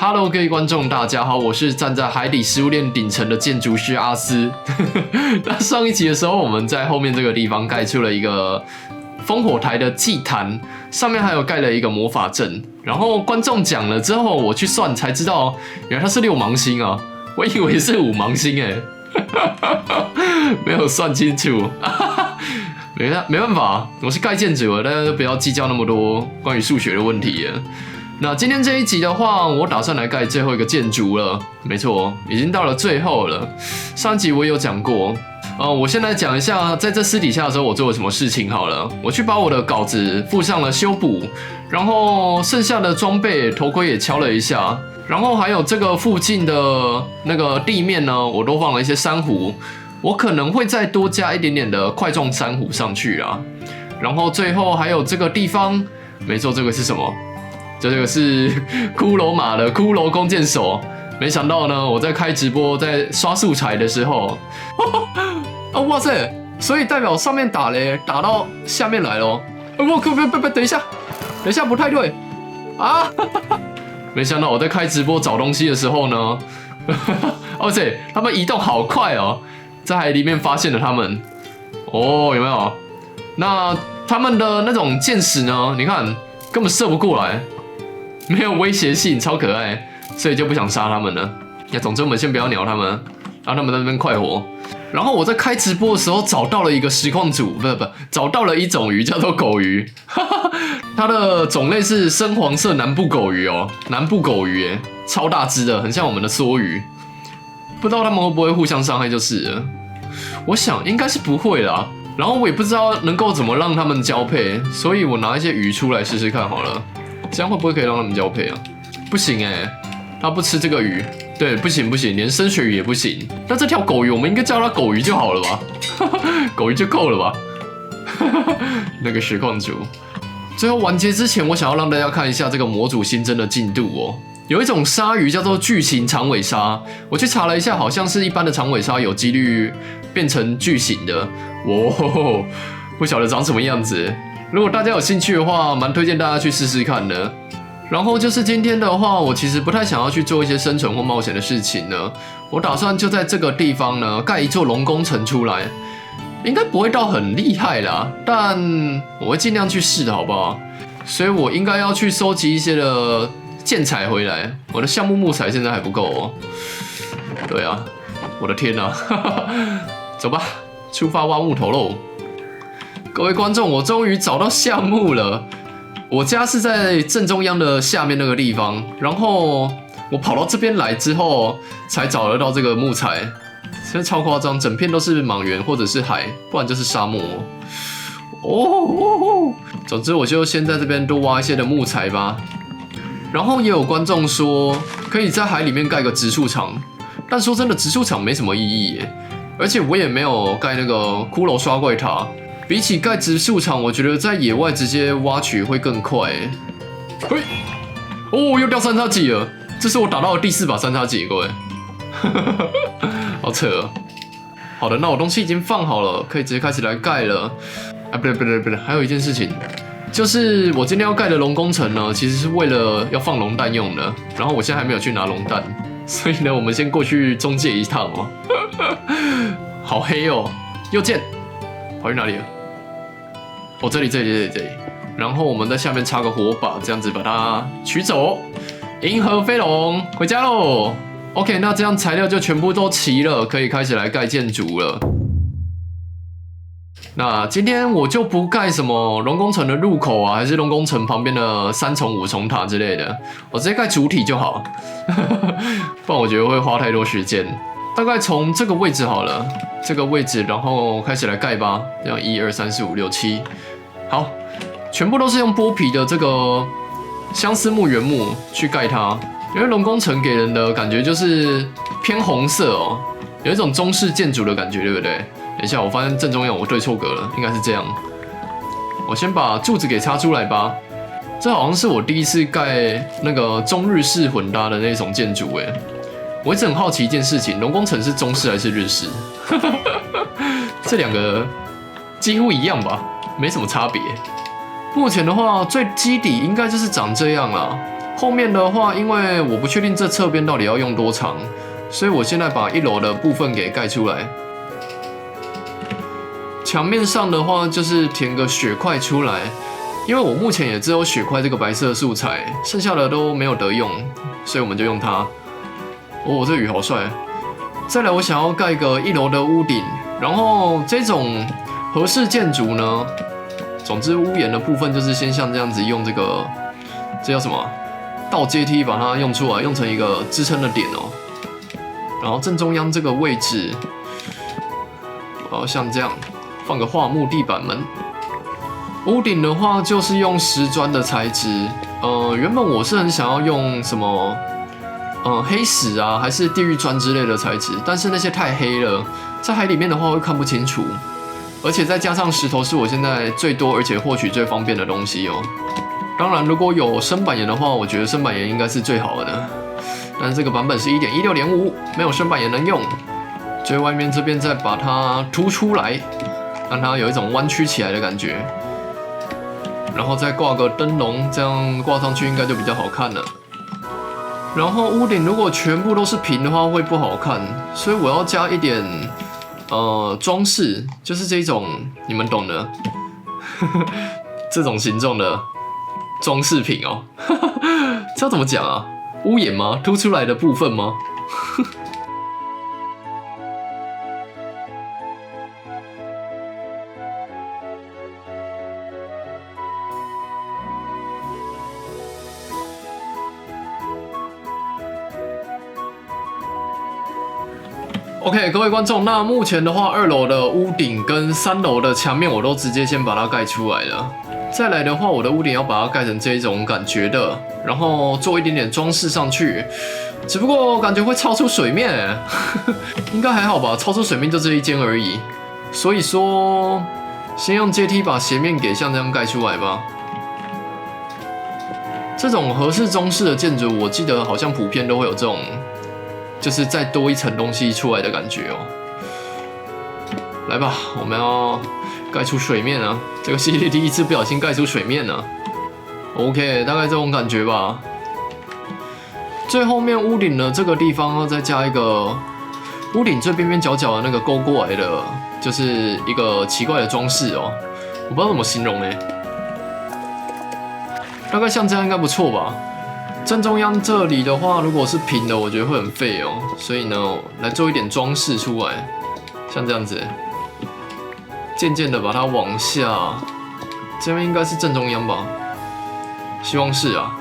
Hello， 各位观众，大家好，我是站在海底食物链顶层的建筑师阿斯。那上一集的时候，我们在后面这个地方盖出了一个烽火台的祭坛，上面还有盖了一个魔法阵。然后观众讲了之后，我去算才知道，原来它是6芒星啊，我以为是5芒星哎，没有算清楚。没办法，我是盖建筑的，大家都不要计较那么多关于数学的问题了。那今天这一集的话，我打算来盖最后一个建筑了。没错，已经到了最后了。上集我也有讲过，我先来讲一下，在这私底下的时候我做了什么事情好了。我去把我的稿子附上了修补，然后剩下的装备头盔也敲了一下，然后还有这个附近的那个地面呢，我都放了一些珊瑚。我可能会再多加一点点的块状珊瑚上去啊。然后最后还有这个地方，没错，这个是什么？这个是骷髅马的骷髅弓箭手，没想到呢，我在开直播在刷素材的时候，哇塞！所以代表上面打雷打到下面来咯。不，等一下，不太对啊！没想到我在开直播找东西的时候呢，哇塞，他们移动好快哦，在海里面发现了他们，有没有？那他们的那种箭矢呢？你看根本射不过来。没有威胁性，超可爱，所以就不想杀他们了。总之我们先不要鸟他们，让他们在那边快活。然后我在开直播的时候找到了一个实况组，不，找到了一种鱼，叫做狗鱼。它的种类是深黄色南部狗鱼哦，南部狗鱼耶，超大只的，很像我们的梭鱼。不知道他们会不会互相伤害就是了。我想应该是不会啦。然后我也不知道能够怎么让他们交配，所以我拿一些鱼出来试试看好了。这样会不会可以让他们交配啊？不行哎，他不吃这个鱼。对，不行，连深水鱼也不行。那这条狗鱼，我们应该叫它狗鱼就好了吧？狗鱼就够了吧？那个实况组。最后完结之前，我想要让大家看一下这个模组新增的进度哦。有一种鲨鱼叫做巨型长尾鲨，我去查了一下，好像是一般的长尾鲨有几率变成巨型的。哇，不晓得长什么样子。如果大家有兴趣的话，蛮推荐大家去试试看的。然后就是今天的话，我其实不太想要去做一些生存或冒险的事情呢。我打算就在这个地方呢盖一座龙宫城出来，应该不会到很厉害啦，但我会尽量去试的好不好？所以我应该要去收集一些的建材回来。我的橡木木材现在还不够哦。对啊，我的天啊！走吧，出发挖木头喽！各位观众，我终于找到项目了。我家是在正中央的下面那个地方，然后我跑到这边来之后，才找得到这个木材。真的超夸张，整片都是莽原或者是海，不然就是沙漠。总之我就先在这边多挖一些的木材吧。然后也有观众说，可以在海里面盖个植树场，但说真的，植树场没什么意义耶。而且我也没有盖那个骷髅刷怪塔。比起盖植树场，我觉得在野外直接挖取会更快。嘿，又掉3叉戟了，这是我打到的第4把3叉戟，各位，好扯哦。好的，那我东西已经放好了，可以直接开始来盖了。不对，还有一件事情，就是我今天要盖的龙宫城呢，其实是为了要放龙蛋用的。然后我现在还没有去拿龙蛋，所以呢，我们先过去中介一趟哦。好黑哦，右键，跑去哪里了？这里。然后我们在下面插个火把，这样子把它取走。银河飞龙回家喽。OK， 那这样材料就全部都齐了，可以开始来盖建筑了。那今天我就不盖什么龙宫城的入口啊，还是龙宫城旁边的3重5重塔之类的，我直接盖主体就好，不然我觉得会花太多时间。大概从这个位置好了，这个位置，然后开始来盖吧。这样1、2、3、4、5、6、7，好，全部都是用剥皮的这个相思木原木去盖它。因为龙宫城给人的感觉就是偏红色哦，有一种中式建筑的感觉，对不对？等一下，我发现正中央我对错格了，应该是这样。我先把柱子给插出来吧。这好像是我第一次盖那个中日式混搭的那种建筑诶。我一直很好奇一件事情，龙宫城是中式还是日式？这两个几乎一样吧，没什么差别。目前的话，最基底应该就是长这样啦。后面的话，因为我不确定这侧边到底要用多长，所以我现在把1楼的部分给盖出来。墙面上的话，就是填个雪块出来，因为我目前也只有雪块这个白色素材，剩下的都没有得用，所以我们就用它。哦，这雨好帅！再来，我想要盖个1楼的屋顶，然后这种合适建筑呢，总之屋檐的部分就是先像这样子用这个，这叫什么？倒阶梯把它用出来，用成一个支撑的点哦。然后正中央这个位置，然后像这样放个桦木地板门。屋顶的话就是用石砖的材质，原本我是很想要用什么，黑石啊，还是地狱砖之类的材质，但是那些太黑了，在海里面的话会看不清楚，而且再加上石头是我现在最多而且获取最方便的东西哦。当然，如果有深板岩的话，我觉得深板岩应该是最好的。但是这个版本是 1.16.5， 没有深板岩能用。最外面这边再把它凸出来，让它有一种弯曲起来的感觉。然后再挂个灯笼，这样挂上去应该就比较好看了。然后屋顶如果全部都是平的话会不好看，所以我要加一点装饰，就是这种你们懂的，这种形状的。装饰品哦，这要怎么讲啊？屋檐吗？凸出来的部分吗？OK， 各位观众，那目前的话，2楼的屋顶跟3楼的墙面我都直接先把它盖出来了。再来的话，我的屋顶要把它盖成这一种感觉的，然后做一点点装饰上去。只不过感觉会超出水面，应该还好吧？超出水面就这一间而已。所以说，先用阶梯把斜面给像这样盖出来吧。这种合适中式的建筑，我记得好像普遍都会有这种，就是再多一层东西出来的感觉哦。来吧，我们要盖出水面啊！这个系列第一次不小心盖出水面了。OK， 大概这种感觉吧。最后面屋顶的这个地方要再加一个屋顶最边边角角的那个勾过来的，就是一个奇怪的装饰哦。我不知道怎么形容大概像这样应该不错吧。正中央这里的话，如果是平的，我觉得会很废哦。所以呢，来做一点装饰出来，像这样子。渐渐的把它往下，这边应该是正中央吧，希望是啊。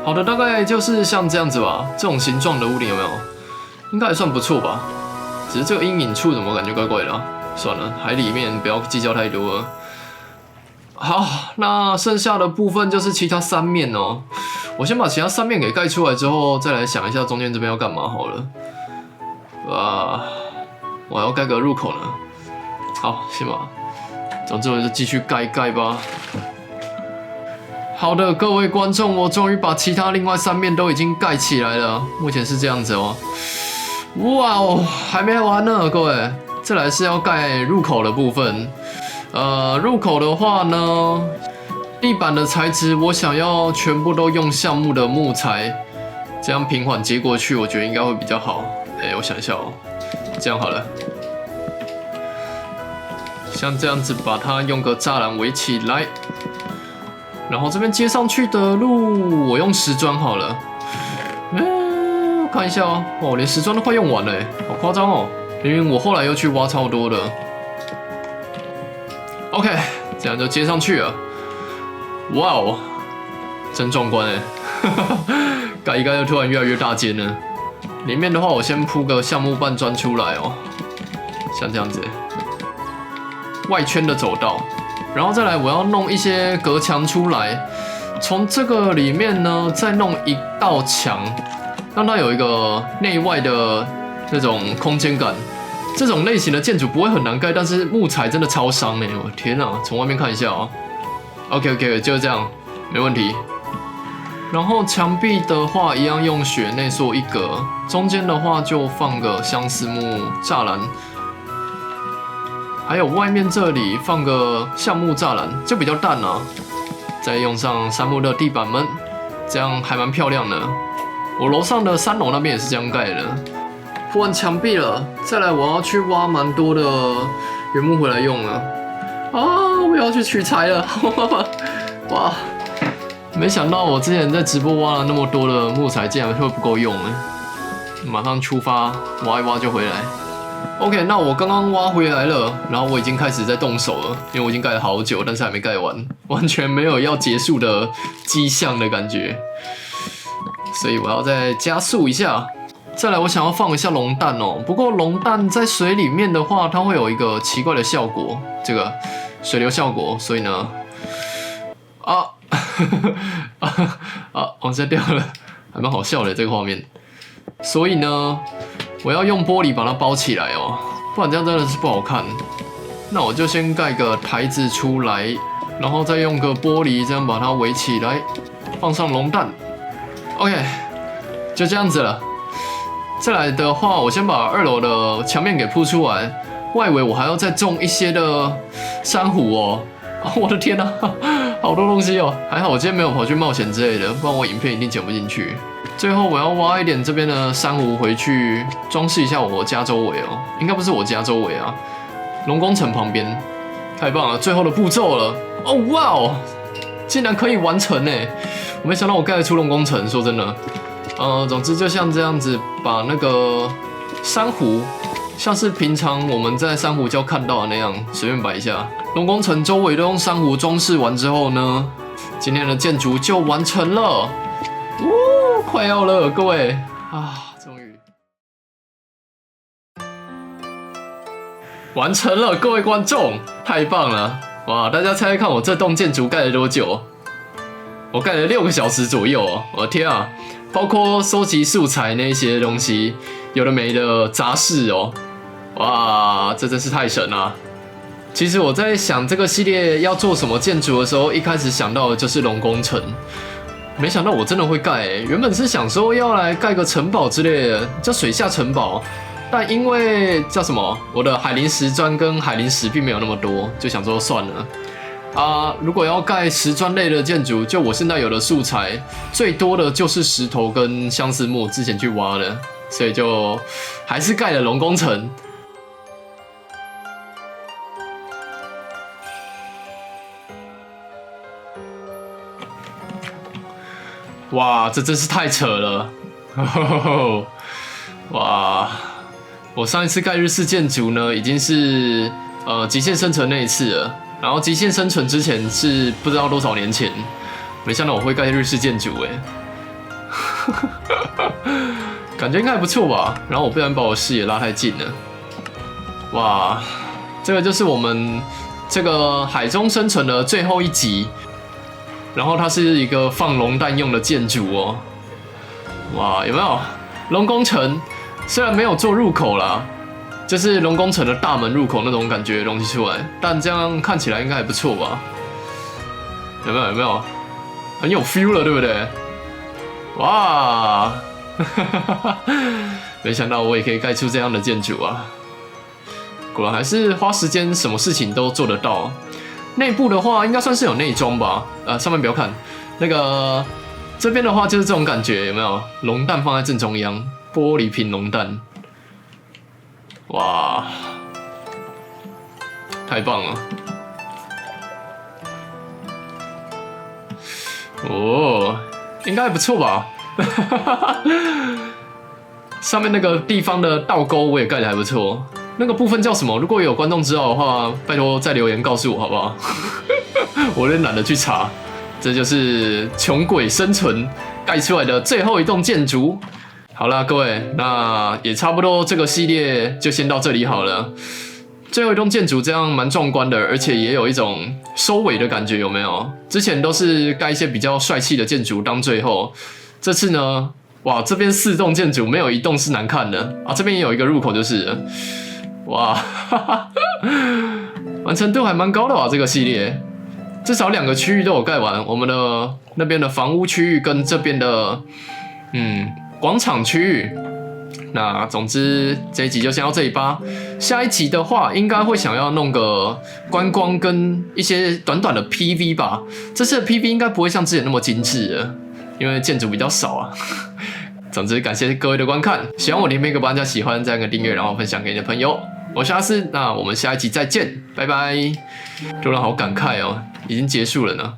好的，大概就是像这样子吧。这种形状的屋顶有没有？应该还算不错吧。只是这个阴影处怎么感觉怪怪的啊？算了，海里面不要计较太多了。好，那剩下的部分就是其他3面哦。我先把其他3面给盖出来之后，再来想一下中间这边要干嘛好了。我还要盖个入口呢。好，先吧。总之我就继续盖一盖吧。好的，各位观众，我终于把其他另外3面都已经盖起来了，目前是这样子哦。哇哦，还没完呢，各位，再来是要盖入口的部分。入口的话呢，地板的材质我想要全部都用橡木的木材，这样平缓接过去，我觉得应该会比较好。我想一下哦，这样好了，像这样子把它用个栅栏围起来。然后这边接上去的路，我用石砖好了。我看一下哦，连石砖都快用完了，好夸张哦！因为我后来又去挖超多的。OK， 这样就接上去了。哇哦，真壮观盖一盖就突然越来越大间了。里面的话，我先铺个橡木半砖出来哦，像这样子，外圈的走道。然后再来，我要弄一些隔墙出来，从这个里面呢，再弄一道墙，让它有一个内外的那种空间感。这种类型的建筑不会很难盖，但是木材真的超伤哎！我天啊，从外面看一下哦。OK， 就是这样，没问题。然后墙壁的话，一样用雪内缩一格，中间的话就放个相思木栅栏，还有外面这里放个橡木栅栏，就比较淡啊。再用上杉木的地板们，这样还蛮漂亮的。我楼上的3楼那边也是这样盖的。铺完墙壁了，再来我要去挖蛮多的原木回来用了。我要去取材了，哇！没想到我之前在直播挖了那么多的木材，竟然会不够用哎！马上出发，挖一挖就回来。OK， 那我刚刚挖回来了，然后我已经开始在动手了，因为我已经盖了好久，但是还没盖完，完全没有要结束的迹象的感觉，所以我要再加速一下。再来，我想要放一下龙蛋哦。不过龙蛋在水里面的话，它会有一个奇怪的效果，这个水流效果。所以呢，往下掉了，还蛮好笑的这个画面。所以呢，我要用玻璃把它包起来哦，不然这样真的是不好看。那我就先盖个台子出来，然后再用个玻璃这样把它围起来，放上龙蛋。OK， 就这样子了。再来的话，我先把2楼的墙面给铺出来，外围我还要再种一些的珊瑚哦。我的天哪，好多东西哦！还好我今天没有跑去冒险之类的，不然我影片一定剪不进去。最后我要挖一点这边的珊瑚回去装饰一下我家周围哦，应该不是我家周围啊，龙宫城旁边。太棒了，最后的步骤了。哇哦，竟然可以完成呢！我没想到我盖得出龙宫城，说真的。总之就像这样子，把那个珊瑚，像是平常我们在珊瑚礁看到的那样，随便摆一下。龙宫城周围都用珊瑚装饰完之后呢，今天的建筑就完成了。快要了，各位终于完成了，各位观众，太棒了！哇，大家猜猜看，我这栋建筑盖了多久？我盖了6个小时左右哦！我的天啊！包括收集素材那些东西，有的没的杂事哦，哇，这真是太神了！其实我在想这个系列要做什么建筑的时候，一开始想到的就是龙宫城，没想到我真的会盖欸。原本是想说要来盖个城堡之类的，叫水下城堡，但因为叫什么，我的海灵石砖跟海灵石并没有那么多，就想说算了。如果要盖石砖类的建筑，就我现在有的素材最多的就是石头跟相思木，之前去挖的，所以就还是盖了龙宫城。哇，这真是太扯了！哇，我上一次盖日式建筑呢，已经是极限生存那一次了。然后极限生存之前是不知道多少年前，没想到我会盖日式建筑感觉应该还不错吧。然后我不然把我视野拉太近了。哇，这个就是我们这个海中生存的最后一集。然后它是一个放龙蛋用的建筑哦。哇，有没有龙宫城？虽然没有做入口啦。就是龙宫城的大门入口那种感觉的东西出来，但这样看起来应该还不错吧？有没有？很有 feel 了，对不对？哇！没想到我也可以盖出这样的建筑啊！果然还是花时间，什么事情都做得到。内部的话，应该算是有内装吧？上面不要看，那个这边的话就是这种感觉，有没有？龙蛋放在正中央，玻璃瓶龙蛋。哇，太棒了！应该还不错吧？上面那个地方的倒钩我也盖得还不错。那个部分叫什么？如果有观众知道的话，拜托在留言告诉我好不好？我有点懒得去查。这就是穷鬼生存盖出来的最后一栋建筑。好啦，各位，那也差不多，这个系列就先到这里好了。最后一栋建筑这样蛮壮观的，而且也有一种收尾的感觉，有没有？之前都是盖一些比较帅气的建筑当最后，这次呢哇，这边4栋建筑没有一栋是难看的啊！这边也有一个入口，就是了哇，哈哈，完成度还蛮高的啊！这个系列至少2个区域都有盖完，我们的那边的房屋区域跟这边的广场区域。那总之这一集就先到这里吧。下一集的话，应该会想要弄个观光跟一些短短的 PV 吧。这次的 PV 应该不会像之前那么精致了，因为建筑比较少啊。总之，感谢各位的观看，喜欢我的影片，可以帮大家喜欢，再按个订阅，然后分享给你的朋友。我是阿斯，那我们下一集再见，拜拜。突然好感慨哦，已经结束了呢。